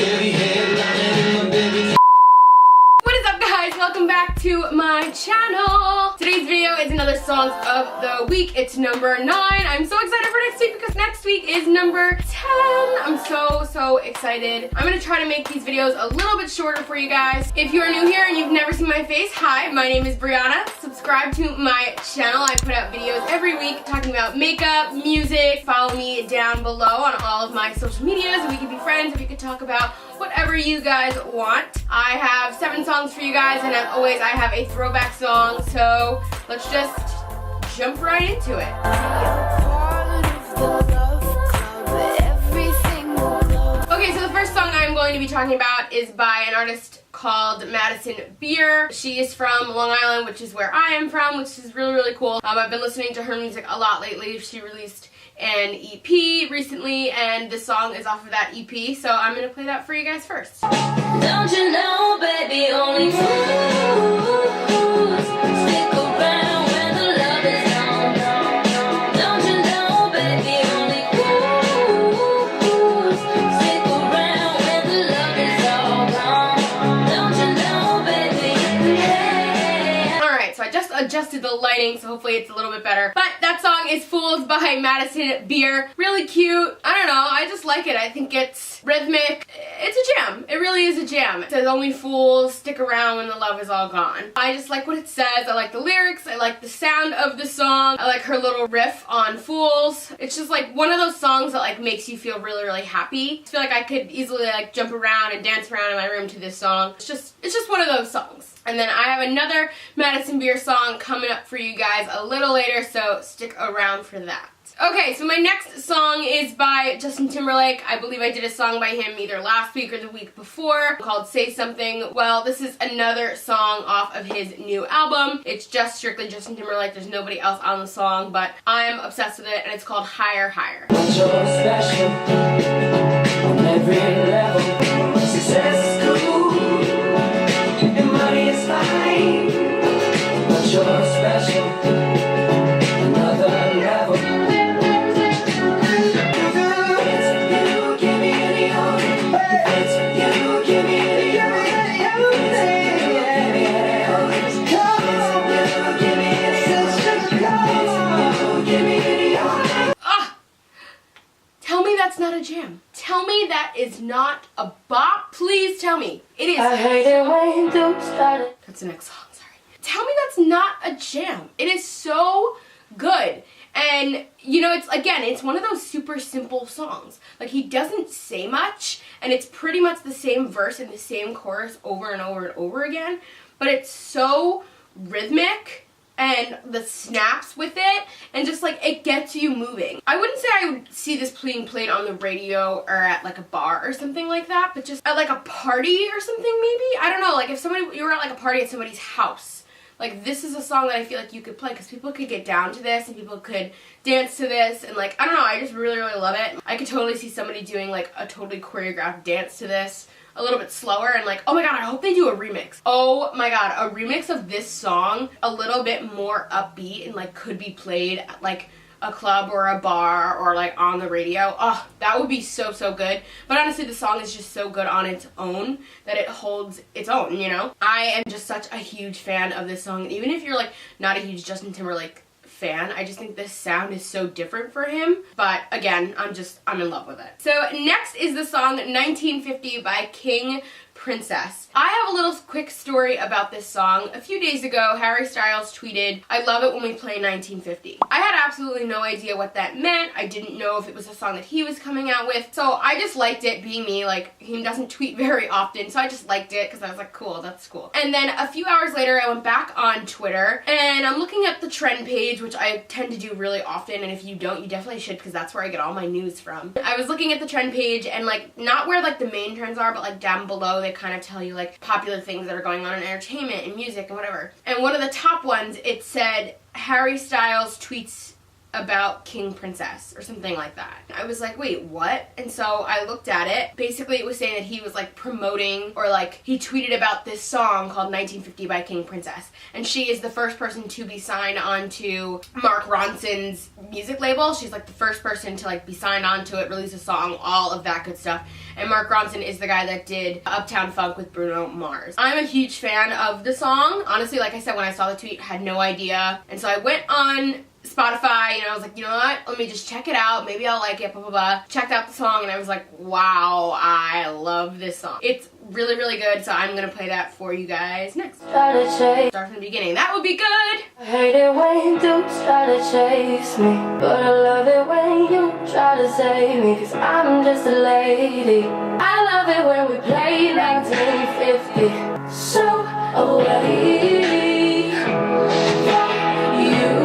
What is up, guys? Welcome back to my channel. Today's video is another songs of the week. It's number 9. I'm so excited for next week because next week is number 10. I'm so excited. I'm gonna try to make these videos a little bit shorter for you guys. If you are new here and you've never seen my face, hi, my name is Brianna. Subscribe to my channel. I put out videos every week talking about makeup, music. Follow me down below on all of my social medias and we can be friends and we can talk about whatever you guys want. I have 7 songs for you guys, and as always I have a throwback song, so let's just jump right into it. Okay, so the first song I'm going to be talking about is by an artist called Madison Beer. She is from Long Island, which is where I am from, which is really cool. I've been listening to her music a lot lately. She released an EP recently, and the song is off of that EP, so I'm gonna play that for you guys first. Don't you know, baby, only fools stick around when the love is gone. Don't you know, baby, only fools stick around when the love is all gone. Don't you know, baby, hey. Alright, so I just adjusted the lighting, so hopefully it's a little bit better. But that song is Fools by Madison Beer. Really cute. I don't know, I just like it. I think it's rhythmic. It's a jam. It really is a jam. It says only fools stick around when the love is all gone. I just like what it says. I like the lyrics. I like the sound of the song. I like her little riff on fools. It's just like one of those songs that like makes you feel really happy. I feel like I could easily like jump around and dance around in my room to this song. It's just one of those songs. And then I have another Madison Beer song coming up for you guys a little later, so stick around for that. Okay, so my next song is by Justin Timberlake. I believe I did a song by him either last week or the week before called Say Something. Well, this is another song off of his new album. It's just strictly Justin Timberlake. There's nobody else on the song, but I'm obsessed with it, and it's called Higher Higher. You're special on every level. Success is cool and money is fine, but you're special, another level. That's not a jam. Tell me that is not a bop. Please tell me. It is. I hate it when you do start it. That's the next song, sorry. Tell me that's not a jam. It is so good. And, you know, it's one of those super simple songs. Like, he doesn't say much, and it's pretty much the same verse and the same chorus over and over and over again, but it's so rhythmic, and the snaps with it, and just like it gets you moving. I wouldn't say I would see this being played on the radio or at like a bar or something like that, but just at like a party or something maybe? I don't know, like if you were at like a party at somebody's house, like this is a song that I feel like you could play because people could get down to this and people could dance to this, and like, I don't know, I just really love it. I could totally see somebody doing like a totally choreographed dance to this, a little bit slower, and like, oh my god, I hope they do a remix. Oh my god, a remix of this song, a little bit more upbeat and like could be played at like a club or a bar or like on the radio. Oh, that would be so good. But honestly, the song is just so good on its own that it holds its own, you know? I am just such a huge fan of this song. And even if you're like not a huge Justin Timberlake fan, I just think this sound is so different for him. But again, I'm in love with it. So next is the song 1950 by King Princess. I have a little quick story about this song. A few days ago, Harry Styles tweeted, "I love it when we play 1950." I had absolutely no idea what that meant. I didn't know if it was a song that he was coming out with. So I just liked it, being me. Like, he doesn't tweet very often, so I just liked it because I was like, cool, that's cool. And then a few hours later, I went back on Twitter and I'm looking at the trend page, which I tend to do really often, and if you don't, you definitely should because that's where I get all my news from. I was looking at the trend page and like, not where like the main trends are, but like down below they kind of tell you like popular things that are going on in entertainment and music and whatever. And one of the top ones, it said Harry Styles tweets about King Princess or something like that. I was like, wait, what? And so I looked at it. Basically, it was saying that he was like promoting, or like he tweeted about this song called 1950 by King Princess. And she is the first person to be signed onto Mark Ronson's music label. She's like the first person to like be signed onto it, release a song, all of that good stuff. and Mark Ronson is the guy that did Uptown Funk with Bruno Mars. I'm a huge fan of the song. Honestly, like I said, when I saw the tweet, I had no idea. And so I went on Spotify, I was like, you know what, let me just check it out, maybe I'll like it, blah blah blah. Checked out the song and I was like, wow, I love this song. It's really, really good, so I'm gonna play that for you guys next. Start from the beginning. That would be good. I hate it when you try to chase me, but I love it when you try to save me, cause I'm just a lady. I love it when we play 1950. So away from you.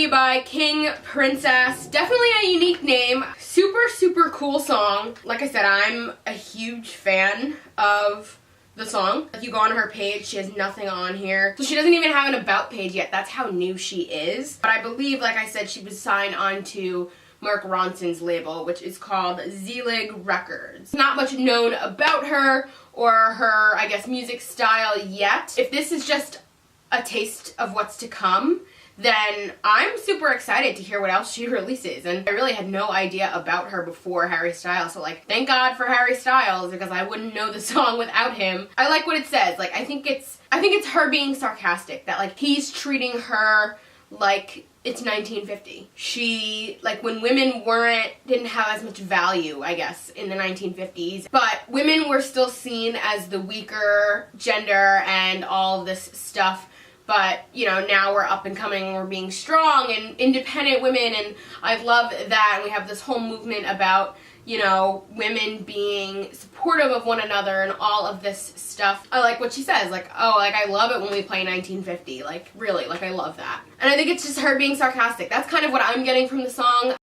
By King Princess. Definitely a unique name. Super, super cool song. Like I said, I'm a huge fan of the song. If you go on her page, she has nothing on here. So she doesn't even have an about page yet. That's how new she is. But I believe, like I said, she was signed on to Mark Ronson's label, which is called Z-Lig Records. Not much known about her or her, I guess, music style yet. If this is just a taste of what's to come, then I'm super excited to hear what else she releases. And I really had no idea about her before Harry Styles, so like, thank God for Harry Styles, because I wouldn't know the song without him. I like what it says. Like, I think it's her being sarcastic, that like he's treating her like it's 1950. She, like, when women didn't have as much value, I guess, in the 1950s, but women were still seen as the weaker gender and all this stuff. But, you know, now we're up and coming, we're being strong and independent women, and I love that. And we have this whole movement about, you know, women being supportive of one another and all of this stuff. I like what she says, like, oh, like, I love it when we play 1950. Like, really, like, I love that. And I think it's just her being sarcastic. That's kind of what I'm getting from the song.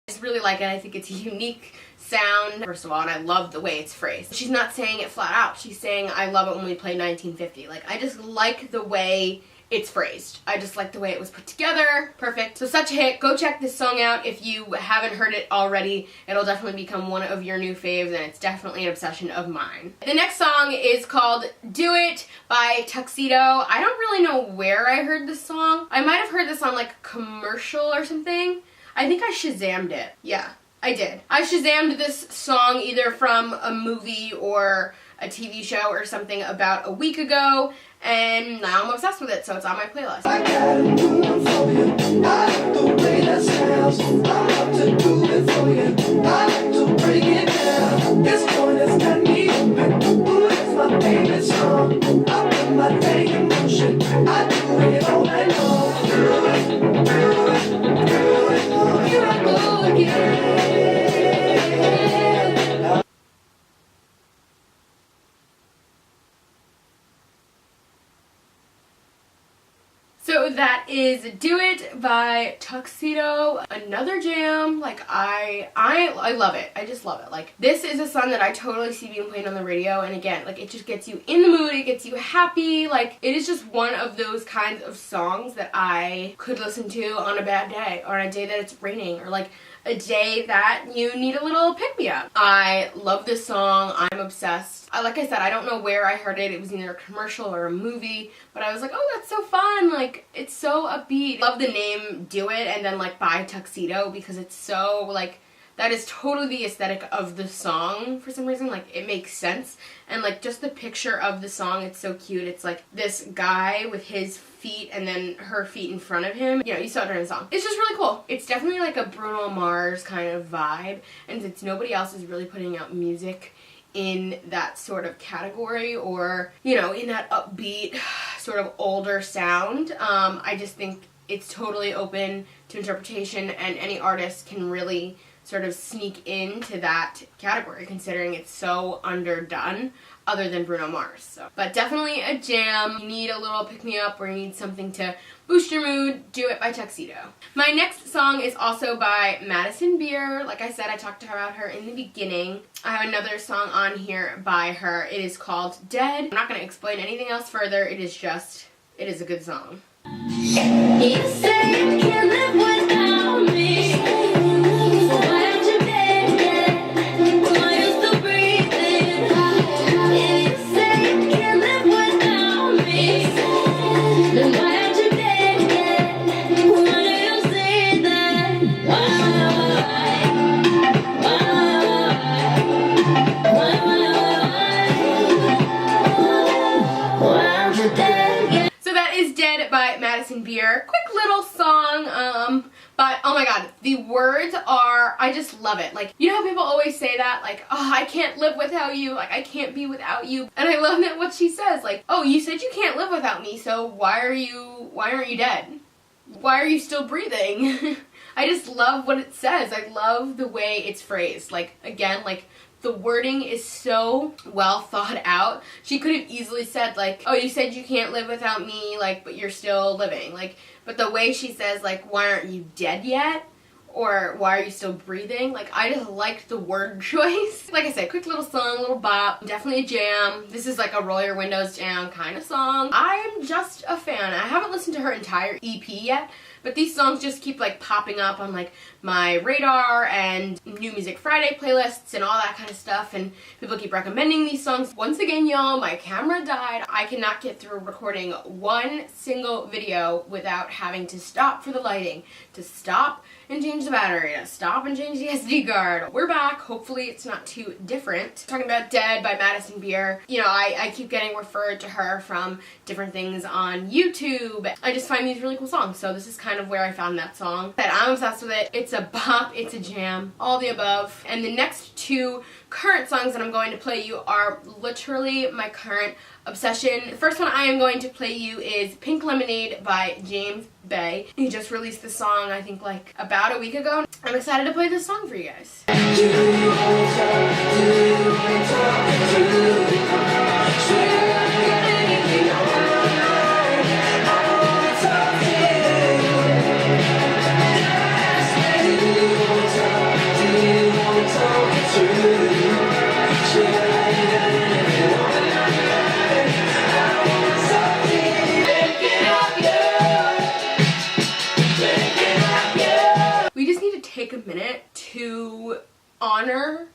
I just really like it. I think it's a unique sound, first of all, and I love the way it's phrased. She's not saying it flat out. She's saying, I love it when we play 1950. Like, I just like the way it's phrased. I just like the way it was put together. Perfect. So such a hit. Go check this song out if you haven't heard it already. It'll definitely become one of your new faves, and it's definitely an obsession of mine. The next song is called Do It by Tuxedo. I don't really know where I heard this song. I might have heard this on like a commercial or something. I think I Shazammed it. Yeah, I did. I Shazammed this song either from a movie or a TV show or something about a week ago, and now I'm obsessed with it, so it's on my playlist. I gotta do it for you. I like the way that sounds. I love to do it for you. I like to break it down. This one has got me open. Ooh, it's my favorite song. I put my thing in motion. I do it all night long. Do it, do it, do it. Here I go again. So that is Do It by Tuxedo. Another jam. Like, I love it. I just love it. Like, this is a song that I totally see being played on the radio, and again, like, it just gets you in the mood, it gets you happy. Like, it is just one of those kinds of songs that I could listen to on a bad day, or on a day that it's raining, or like a day that you need a little pick-me-up. I love this song. I'm obsessed. Like I said, I don't know where I heard it. It was either a commercial or a movie, but I was like, oh, that's so fun. Like, it's so upbeat. Love the name Do It, and then like by Tuxedo, because it's so like, that is totally the aesthetic of the song for some reason. Like, it makes sense. And like, just the picture of the song, it's so cute. It's like this guy with his feet and then her feet in front of him. You know, you saw it during the song. It's just really cool. It's definitely like a Bruno Mars kind of vibe, and since nobody else is really putting out music in that sort of category, or, you know, in that upbeat sort of older sound, I just think it's totally open to interpretation, and any artist can really sort of sneak into that category, considering it's so underdone other than Bruno Mars. So, but definitely a jam. You need a little pick-me-up, or you need something to boost your mood, Do It by Tuxedo. My next song is also by Madison Beer. Like I said, I talked about her in the beginning. I have another song on here by her. It is called Dead. I'm not going to explain anything else further. It is a good song. You say you can't live without me. So why aren't you dead yet? Why you still breathing? You say you can't live without me. Then why aren't you dead yet? Why do you say that? Why aren't you dead yet? So that is Dead by Madison Beer. Quick little song, but oh my god, the words are, I just love it. Like, you know how people always say that? Like, oh, I can't live without you, like, I can't be without you. And I love that what she says, like, oh, you said you can't live without me, so why aren't you dead? Why are you still breathing? I just love what it says. I love the way it's phrased. Like, again, like, the wording is so well thought out. She could have easily said, like, oh, you said you can't live without me, like, but you're still living. Like, but the way she says, like, why aren't you dead yet? Or why are you still breathing? Like, I just liked the word choice. Like I said, quick little song, little bop, definitely a jam. This is like a roll your windows down kind of song. I'm just a fan. I haven't listened to her entire EP yet, but these songs just keep like popping up on like my radar and New Music Friday playlists and all that kind of stuff, and people keep recommending these songs. Once again, y'all, my camera died. I cannot get through recording one single video without having to stop for the lighting, to stop and change the battery, to stop and change the SD card. We're back. Hopefully it's not too different. Talking about Dead by Madison Beer. You know, I keep getting referred to her from different things on YouTube. I just find these really cool songs, so this is kind of where I found that song. That I'm obsessed with it. It's a bop, it's a jam, all the above. And the next two current songs that I'm going to play you are literally my current obsession. The first one I am going to play you is Pink Lemonade by James Bay. He just released this song, I think, like about a week ago. I'm excited to play this song for you guys. Take a minute to honor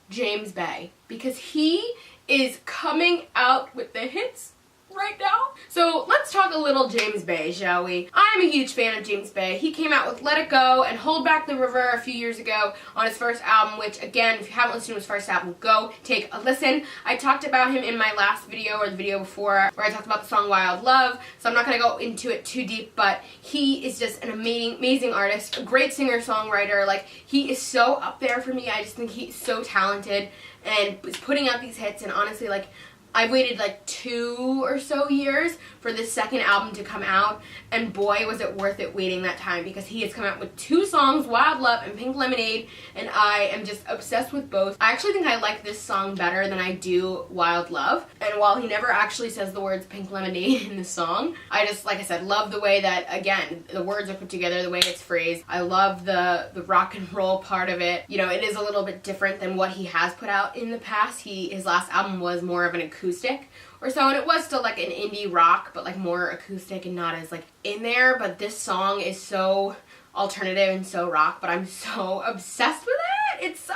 James Bay because he is coming out with the hits right now. So let's talk a little James Bay, shall we? I'm a huge fan of James Bay. He came out with Let It Go and Hold Back the River a few years ago on his first album, which again, if you haven't listened to his first album, go take a listen. I talked about him in my last video or the video before where I talked about the song Wild Love, so I'm not going to go into it too deep, but he is just an amazing artist, a great singer-songwriter. Like, he is so up there for me. I just think he's so talented and is putting out these hits, and honestly, like, I waited like 2 or so years for this second album to come out, and boy was it worth it waiting that time because he has come out with 2 songs, Wild Love and Pink Lemonade, and I am just obsessed with both. I actually think I like this song better than I do Wild Love, and while he never actually says the words Pink Lemonade in the song, I just, like I said, love the way that, again, the words are put together, the way it's phrased. I love the rock and roll part of it. You know, it is a little bit different than what he has put out in the past. His last album was more of an acoustic or so, and it was still like an indie rock, but like more acoustic and not as like in there. But this song is so alternative and so rock, but I'm so obsessed with it. It's so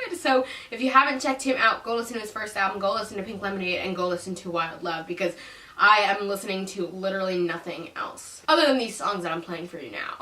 good. So if you haven't checked him out, go listen to his first album, go listen to Pink Lemonade, and go listen to Wild Love, because I am listening to literally nothing else other than these songs that I'm playing for you now.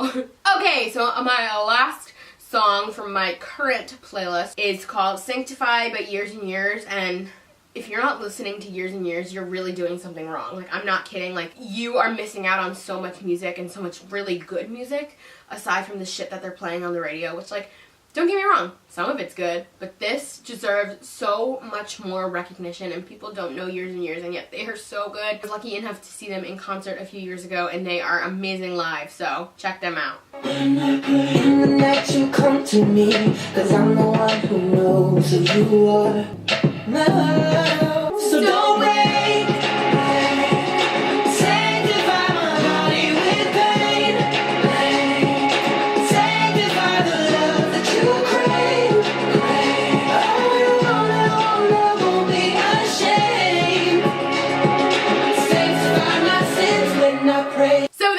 Okay, so my last song from my current playlist is called Sanctified by Years and Years, and if you're not listening to Years and Years, you're really doing something wrong. Like, I'm not kidding. Like, you are missing out on so much music and so much really good music aside from the shit that they're playing on the radio, which, like, don't get me wrong, some of it's good, but this deserves so much more recognition, and people don't know Years and Years, and yet they are so good. I was lucky enough to see them in concert a few years ago, and they are amazing live, so check them out. In the night you come to me, 'cause I'm the one who knows who you are. No, so don't wait. Sanctify my body with pain. Sanctify the love that you crave. I won't be ashamed. Sanctify my sins when I pray. So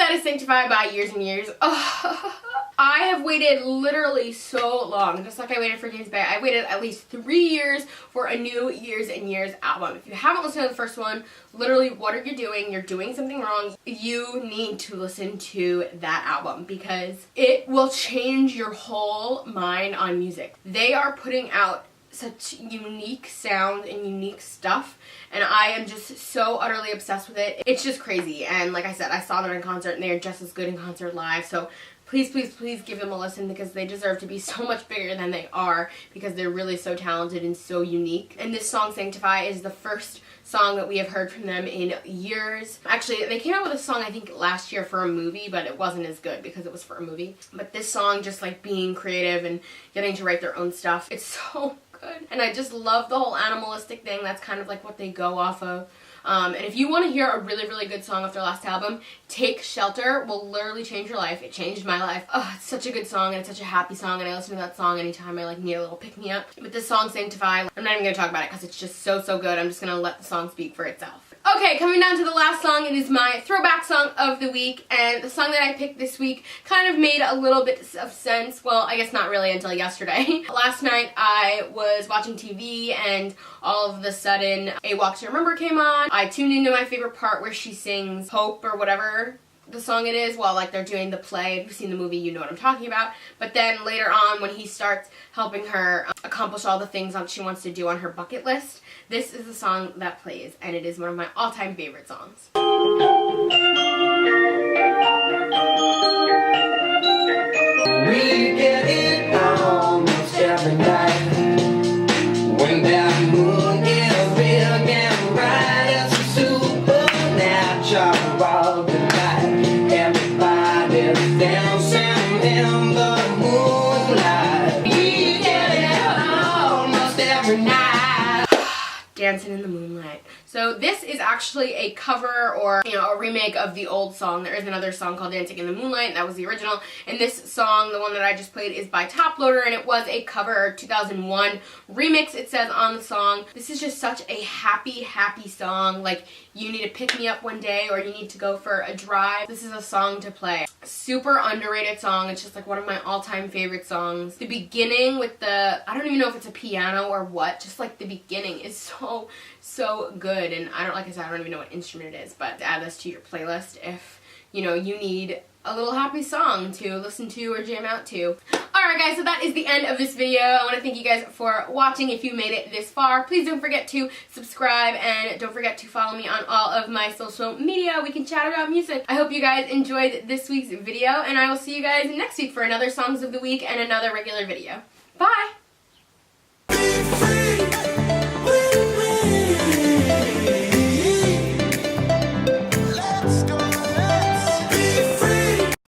Sanctify by Years and Years. Oh, I have waited literally so long, just like I waited for James Bay. I waited at least 3 years for a new Years and Years album. If you haven't listened to the first one, literally, what are you doing? You're doing something wrong. You need to listen to that album because it will change your whole mind on music. They are putting out such unique sounds and unique stuff, and I am just so utterly obsessed with it. It's just crazy, and like I said, I saw them in concert and they are just as good in concert live, so please, please, please give them a listen because they deserve to be so much bigger than they are because they're really so talented and so unique. And this song, Sanctify, is the first song that we have heard from them in years. Actually, they came out with a song I think last year for a movie, but it wasn't as good because it was for a movie. But this song, just like being creative and getting to write their own stuff, it's so good. And I just love the whole animalistic thing. That's kind of like what they go off of. And if you want to hear a really, really good song off their last album, Take Shelter will literally change your life. It changed my life. Oh, it's such a good song, and it's such a happy song, and I listen to that song anytime I like need a little pick-me-up. But this song, Sanctify, I'm not even going to talk about it because it's just so, so good. I'm just going to let the song speak for itself. Okay, coming down to the last song, it is my throwback song of the week, and the song that I picked this week kind of made a little bit of sense. Well, I guess not really until yesterday. Last night I was watching TV and all of a sudden A Walk to Remember came on. I tuned into my favorite part where she sings Hope or whatever the song it is while like they're doing the play. If you've seen the movie, you know what I'm talking about. But then later on when he starts helping her accomplish all the things that she wants to do on her bucket list, this is the song that plays, and it is one of my all-time favorite songs. We get it almost every night when that moon is big and bright. It's a supernatural world tonight. Everybody's dancing in the moonlight. We get it almost every night. Dancing in the Moonlight. So this is actually a cover or, you know, a remake of the old song. There is another song called Dancing in the Moonlight. That was the original. And this song, the one that I just played, is by Top Loader, and it was a cover 2001 remix, it says on the song. This is just such a happy, happy song. Like, you need to pick me up one day or you need to go for a drive. This is a song to play. Super underrated song. It's just like one of my all-time favorite songs. The beginning with the, I don't even know if it's a piano or what, just like the beginning is so good. And like I said, I don't even know what instrument it is, but add this to your playlist if, you know, you need a little happy song to listen to or jam out to. Alright guys, so that is the end of this video. I want to thank you guys for watching. If you made it this far, please don't forget to subscribe and don't forget to follow me on all of my social media. We can chat about music. I hope you guys enjoyed this week's video, and I will see you guys next week for another Songs of the Week and another regular video. Bye!